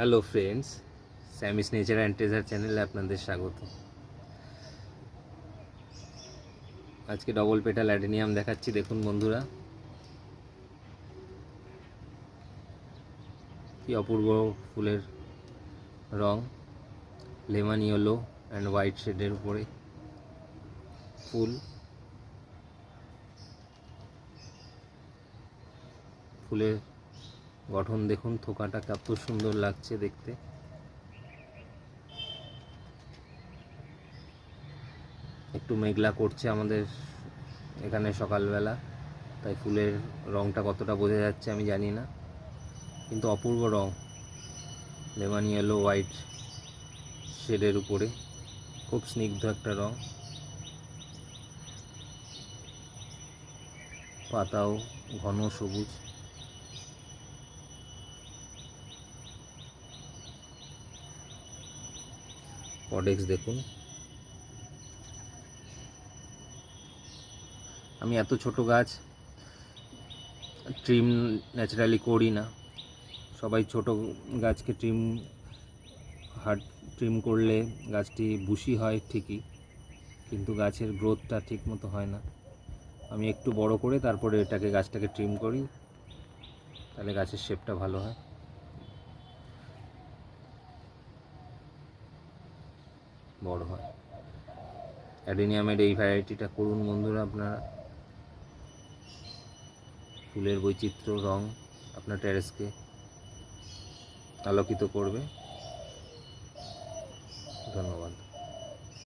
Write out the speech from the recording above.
Hello friends, Sammy's nature and treasure চ্যানেলে আপনাদের স্বাগত। আজকে ডবল পেটাল অ্যাডেনিয়াম দেখাচ্ছি। দেখুন বন্ধুরা, কি অপূর্ব ফুলের রং, লেমন ইয়েলো অ্যান্ড হোয়াইট শেডের উপরে ফুল। ফুলের গঠন দেখুন, থোকাটা কত সুন্দর লাগছে দেখতে। একটু মেঘলা করছে আমাদের এখানে সকালবেলা, তাই ফুলের রংটা কতটা বোঝা যাচ্ছে আমি জানি না, কিন্তু অপূর্ব রং, লেমন ইয়েলো হোয়াইট শেডের উপরে খুব স্নিগ্ধ একটা রং। পাতাও ঘন সবুজ। কডেক্স দেখুন। আমি এত ছোট গাছ ট্রিম ন্যাচারালি করি না। সবাই ছোট গাছকে ট্রিম করলে গাছটি বুশি হয় ঠিকই, কিন্তু গাছের গ্রোথটা ঠিক মতো হয় না। আমি একটু বড় করে তারপরে গাছটাকে ট্রিম করি, তাহলে গাছের শেপটা ভালো হয়, বড় হয়। অ্যাডেনিয়ামের এই ভ্যারাইটিটা করুন বন্ধুরা আপনারা। ফুলের বৈচিত্র্য, রং আপনার টেরেসকে আলোকিত করবে। ধন্যবাদ।